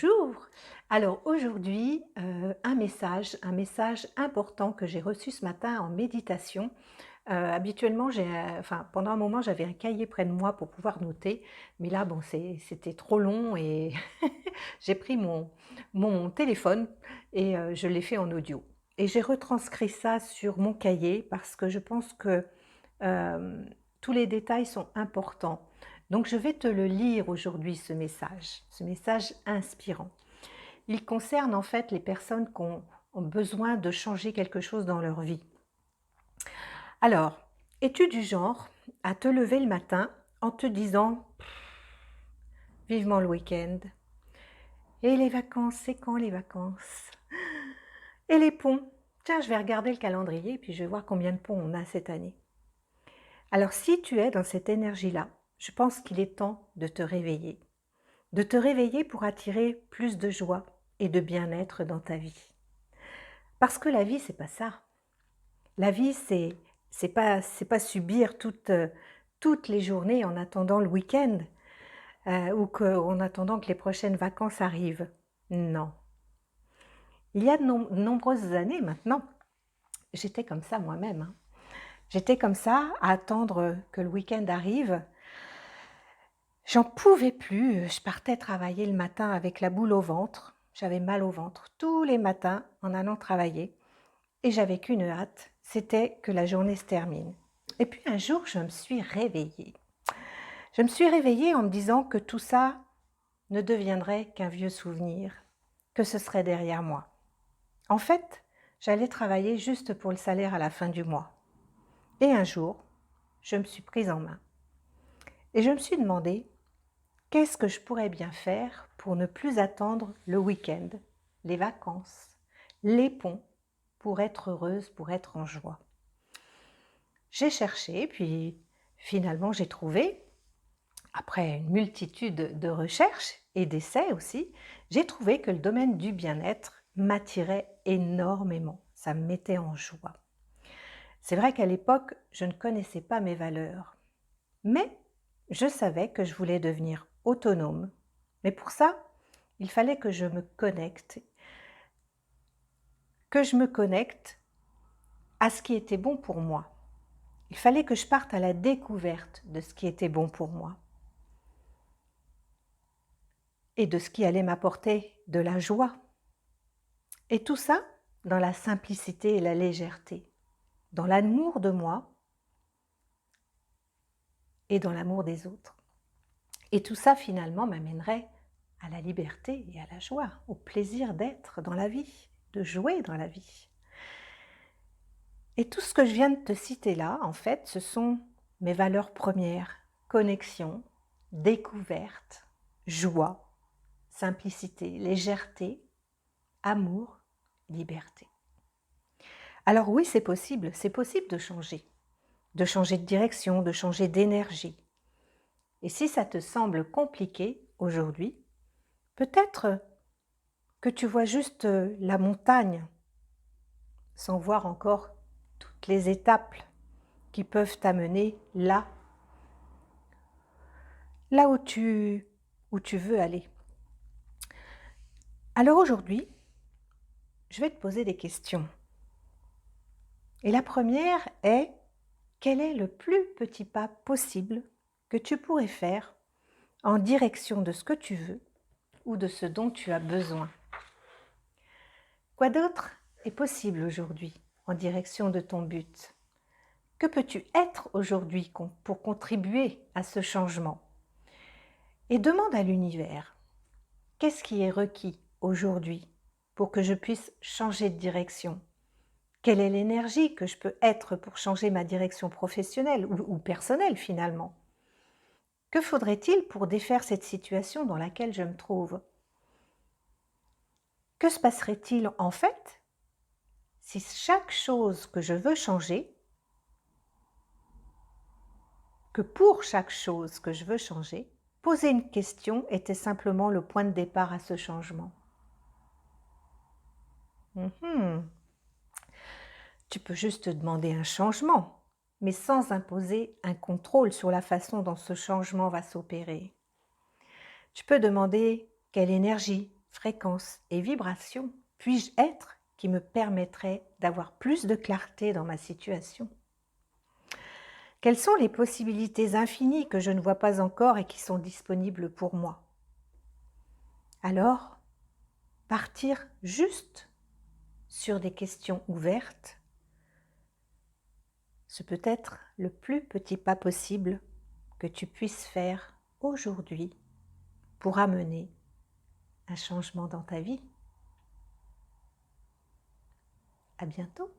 Bonjour. Alors aujourd'hui, un message important que j'ai reçu ce matin en méditation. Habituellement, pendant un moment, j'avais un cahier près de moi pour pouvoir noter, mais là, bon, c'était trop long et j'ai pris mon téléphone et je l'ai fait en audio. Et j'ai retranscrit ça sur mon cahier parce que je pense que, tous les détails sont importants. Donc je vais te le lire aujourd'hui, ce message inspirant. Il concerne en fait les personnes qui ont besoin de changer quelque chose dans leur vie. Alors, es-tu du genre à te lever le matin en te disant: «Vivement le week-end et les vacances, c'est quand les vacances? Et les ponts? Tiens, je vais regarder le calendrier puis je vais voir combien de ponts on a cette année». Alors si tu es dans cette énergie-là, je pense qu'il est temps de te réveiller. De te réveiller pour attirer plus de joie et de bien-être dans ta vie. Parce que la vie, c'est pas ça. La vie, c'est pas subir toutes les journées en attendant le week-end, en attendant que les prochaines vacances arrivent. Non. Il y a de nombreuses années maintenant, j'étais comme ça moi-même, hein. J'étais comme ça à attendre que le week-end arrive. J'en pouvais plus, je partais travailler le matin avec la boule au ventre. J'avais mal au ventre tous les matins en allant travailler et j'avais qu'une hâte, c'était que la journée se termine. Et puis un jour, je me suis réveillée. Je me suis réveillée en me disant que tout ça ne deviendrait qu'un vieux souvenir, que ce serait derrière moi. En fait, j'allais travailler juste pour le salaire à la fin du mois. Et un jour, je me suis prise en main. Et je me suis demandé: qu'est-ce que je pourrais bien faire pour ne plus attendre le week-end, les vacances, les ponts, pour être heureuse, pour être en joie? J'ai cherché, puis finalement j'ai trouvé, après une multitude de recherches et d'essais aussi, j'ai trouvé que le domaine du bien-être m'attirait énormément. Ça me mettait en joie. C'est vrai qu'à l'époque, je ne connaissais pas mes valeurs, mais je savais que je voulais devenir autonome. Mais pour ça, il fallait que je me connecte à ce qui était bon pour moi. Il fallait que je parte à la découverte de ce qui était bon pour moi et de ce qui allait m'apporter de la joie. Et tout ça dans la simplicité et la légèreté, dans l'amour de moi et dans l'amour des autres. Et tout ça finalement m'amènerait à la liberté et à la joie, au plaisir d'être dans la vie, de jouer dans la vie. Et tout ce que je viens de te citer là, en fait, ce sont mes valeurs premières: connexion, découverte, joie, simplicité, légèreté, amour, liberté. Alors oui, c'est possible de changer de direction, de changer d'énergie. Et si ça te semble compliqué aujourd'hui, peut-être que tu vois juste la montagne, sans voir encore toutes les étapes qui peuvent t'amener là où tu veux aller. Alors aujourd'hui, je vais te poser des questions. Et la première est: quel est le plus petit pas possible que tu pourrais faire en direction de ce que tu veux ou de ce dont tu as besoin? Quoi d'autre est possible aujourd'hui en direction de ton but? Que peux-tu être aujourd'hui pour contribuer à ce changement? Et demande à l'univers: qu'est-ce qui est requis aujourd'hui pour que je puisse changer de direction? Quelle est l'énergie que je peux être pour changer ma direction professionnelle ou personnelle finalement? Que faudrait-il pour défaire cette situation dans laquelle je me trouve? Que se passerait-il en fait si chaque chose que je veux changer, que pour chaque chose que je veux changer, poser une question était simplement le point de départ à ce changement? Tu peux juste demander un changement, mais sans imposer un contrôle sur la façon dont ce changement va s'opérer. Tu peux demander quelle énergie fréquence et vibration puis-je être qui me permettrait d'avoir plus de clarté dans ma situation? Quelles sont les possibilités infinies que je ne vois pas encore et qui sont disponibles pour moi? Alors, partir juste sur des questions ouvertes, ce peut être le plus petit pas possible que tu puisses faire aujourd'hui pour amener un changement dans ta vie. À bientôt.